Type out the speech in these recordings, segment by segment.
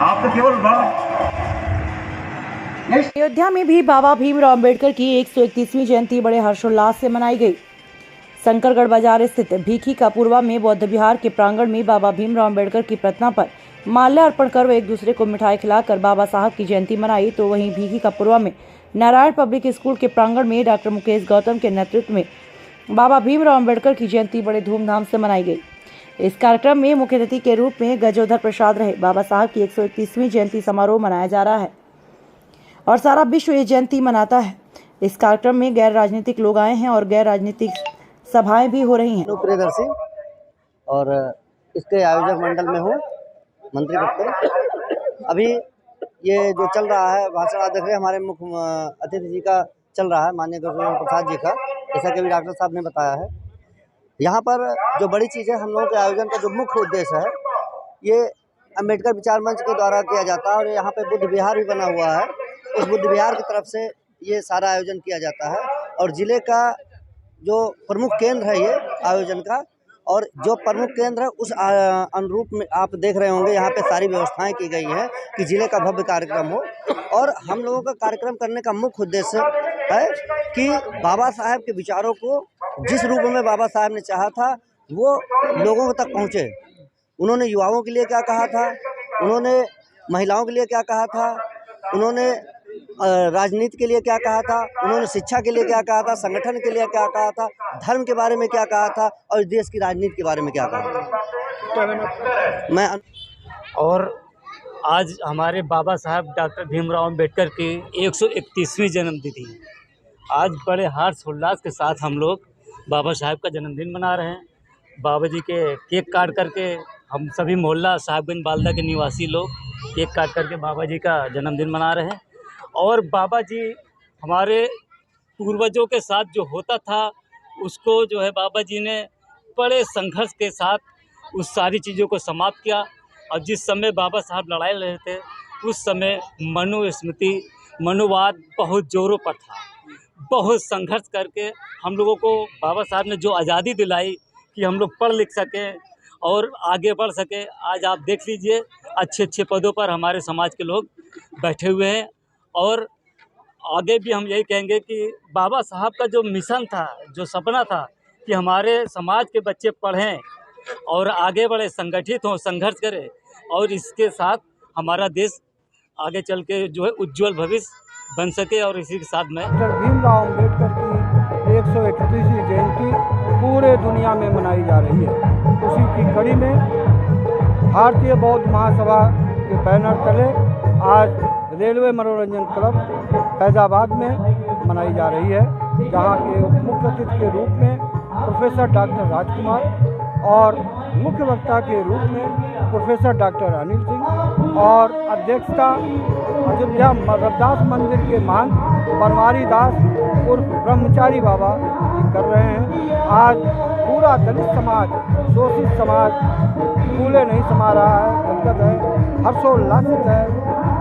आप तो केवल अयोध्या में भी बाबा भीमराव अंबेडकर की 131वीं जयंती बड़े हर्षोल्लास से मनाई गई। शंकरगढ़ बाजार स्थित भीखी का पूर्वा में बौद्ध विहार के प्रांगण में बाबा भीमराव अंबेडकर की प्रतिमा पर माल्यार्पण कर एक दूसरे को मिठाई खिलाकर बाबा साहब की जयंती मनाई। तो वहीं भीखी का पूर्वा में नारायण पब्लिक स्कूल के प्रांगण में डॉक्टर मुकेश गौतम के नेतृत्व में बाबा भीमराव अंबेडकर की जयंती बड़े धूमधाम से मनाई गई। इस कार्यक्रम में मुख्य अतिथि के रूप में गजोधर प्रसाद रहे। बाबा साहब की 131वीं जयंती समारोह मनाया जा रहा है और सारा विश्व ये जयंती मनाता है। इस कार्यक्रम में गैर राजनीतिक लोग आए हैं और गैर राजनीतिक सभाएं भी हो रही हैं। प्रियदर्शी और इसके आयोजक मंडल में हूँ, मंत्री पद पे। अभी ये जो चल रहा है भाषण अध्यक्ष हमारे मुख्य अतिथि जी का चल रहा है, माननीय गजोधर प्रसाद जी का, जैसा कि अभी डॉक्टर साहब ने बताया है। यहाँ पर जो बड़ी चीज़ है, हम लोगों के आयोजन का जो मुख्य उद्देश्य है, ये अम्बेडकर विचार मंच के द्वारा किया जाता है और यहाँ पे बुद्ध विहार भी बना हुआ है। उस बुद्ध विहार की तरफ से ये सारा आयोजन किया जाता है और ज़िले का जो प्रमुख केंद्र है ये आयोजन का, और जो प्रमुख केंद्र है उस अनुरूप में आप देख रहे होंगे यहाँ पे सारी व्यवस्थाएं की गई हैं कि ज़िले का भव्य कार्यक्रम हो। और हम लोगों का कार्यक्रम करने का मुख्य उद्देश्य है कि बाबा साहब के विचारों को जिस रूप में बाबा साहब ने चाहा था वो लोगों तक पहुँचे। उन्होंने युवाओं के लिए क्या कहा था, उन्होंने महिलाओं के लिए क्या कहा था, उन्होंने राजनीति के लिए क्या कहा था, उन्होंने शिक्षा के लिए क्या कहा था, संगठन के लिए क्या कहा था, धर्म के बारे में क्या कहा था और देश की राजनीति के बारे में क्या कहा था। मैं और आज हमारे बाबा साहब डॉक्टर भीमराव अंबेडकर की 131वीं जन्मतिथि। आज बड़े हर्षोल्लास के साथ हम लोग बाबा साहब का जन्मदिन मना रहे हैं। बाबा जी के केक काट करके हम सभी मोहल्ला साहबगंज बालदा के निवासी लोग केक काट करके बाबा जी का जन्मदिन मना रहे हैं। और बाबा जी हमारे पूर्वजों के साथ जो होता था उसको जो है बाबा जी ने बड़े संघर्ष के साथ उस सारी चीज़ों को समाप्त किया। और जिस समय बाबा साहब लड़ाई लड़ रहे थे उस समय मनुस्मृति मनुवाद बहुत जोरों पर था। बहुत संघर्ष करके हम लोगों को बाबा साहब ने जो आज़ादी दिलाई कि हम लोग पढ़ लिख सकें और आगे बढ़ सकें। आज आप देख लीजिए अच्छे अच्छे पदों पर हमारे समाज के लोग बैठे हुए हैं। और आगे भी हम यही कहेंगे कि बाबा साहब का जो मिशन था, जो सपना था कि हमारे समाज के बच्चे पढ़ें और आगे बढ़े, संगठित हों, संघर्ष करें और इसके साथ हमारा देश आगे चल के जो है उज्जवल भविष्य बन सके। और इसी के साथ में डॉक्टर भीमराव अंबेडकर की 131वीं जयंती पूरे दुनिया में मनाई जा रही है। उसी की कड़ी में भारतीय बौद्ध महासभा के बैनर तले आज रेलवे मनोरंजन क्लब फैजाबाद में मनाई जा रही है, जहां के मुख्य अतिथि के रूप में प्रोफेसर डॉक्टर राजकुमार और मुख्य वक्ता के रूप में प्रोफेसर डॉक्टर अनिल सिंह और अध्यक्षता अयोध्या रविदास मंदिर के महंत बनवारी दास उर्फ ब्रह्मचारी बाबा जी कर रहे हैं। आज पूरा दलित समाज, शोषित समाज फूले नहीं समा रहा है, गदगद है, हर्षोल्लासित है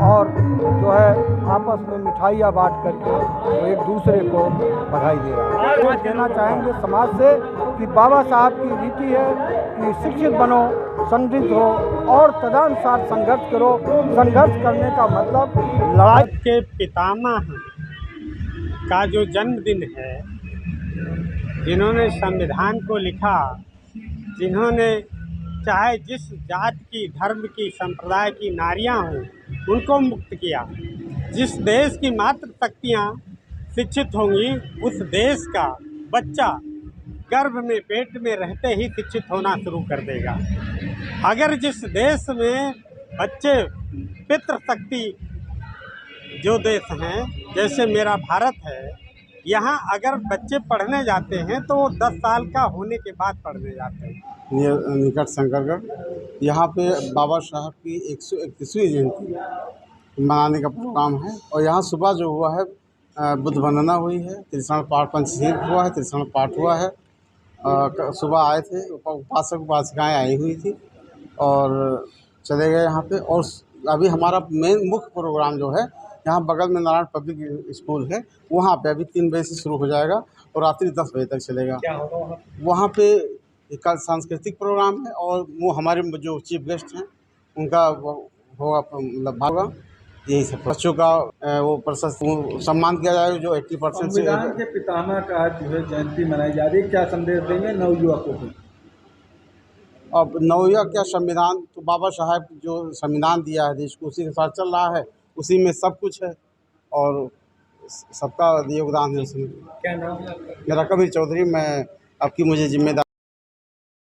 और जो है आपस में मिठाइयाँ बांट करके तो एक दूसरे को बधाई दे रहा है। तो कहना चाहेंगे समाज से कि बाबा साहब की रीति है कि शिक्षित बनो, समृद्ध हो और तदनुसार संघर्ष करो। संघर्ष करने का मतलब लड़ाई के पितामह का जो जन्मदिन है, जिन्होंने संविधान को लिखा, जिन्होंने चाहे जिस जात की, धर्म की, संप्रदाय की नारियां हों उनको मुक्त किया। जिस देश की मातृ शक्तियाँ शिक्षित होंगी उस देश का बच्चा गर्भ में, पेट में रहते ही शिक्षित होना शुरू कर देगा। अगर जिस देश में बच्चे पितृशक्ति जो देश हैं, जैसे मेरा भारत है, यहाँ अगर बच्चे पढ़ने जाते हैं तो वो 10 साल का होने के बाद पढ़ने जाते हैं। निकट शंकरगढ़ यहाँ पे बाबा साहब की 131वीं जयंती मनाने का प्रोग्राम है और यहाँ सुबह जो हुआ है बुद्ध वंदना हुई है, त्रिशरण पाठ पंचशील हुआ है, त्रिशरण पाठ हुआ है। सुबह आए थे, उपासक उपासिकाएँ आई हुई थी और चले गए यहाँ पे। और अभी हमारा मेन मुख्य प्रोग्राम जो है यहाँ बगल में नारायण पब्लिक स्कूल है, वहाँ पे अभी 3 बजे से शुरू हो जाएगा और रात्रि 10 बजे तक चलेगा। वहाँ पे एक सांस्कृतिक प्रोग्राम है और वो हमारे जो चीफ गेस्ट हैं उनका होगा, मतलब होगा, यही सब बच्चों का वो प्रशस्त सम्मान किया जाएगा जो 80% से। संविधान के पितामह का जो है जयंती मनाई जा रही है, क्या संदेश देंगे नवयुवकों को? अब नवयुवक क्या, संविधान तो बाबा साहब जो संविधान दिया है देश को, उसी के साथ चल रहा है, उसी में सब कुछ है और सबका योगदान है उसमें। क्या नाम है आपका? मेरा कबीर चौधरी, मैं आपकी मुझे जिम्मेदारी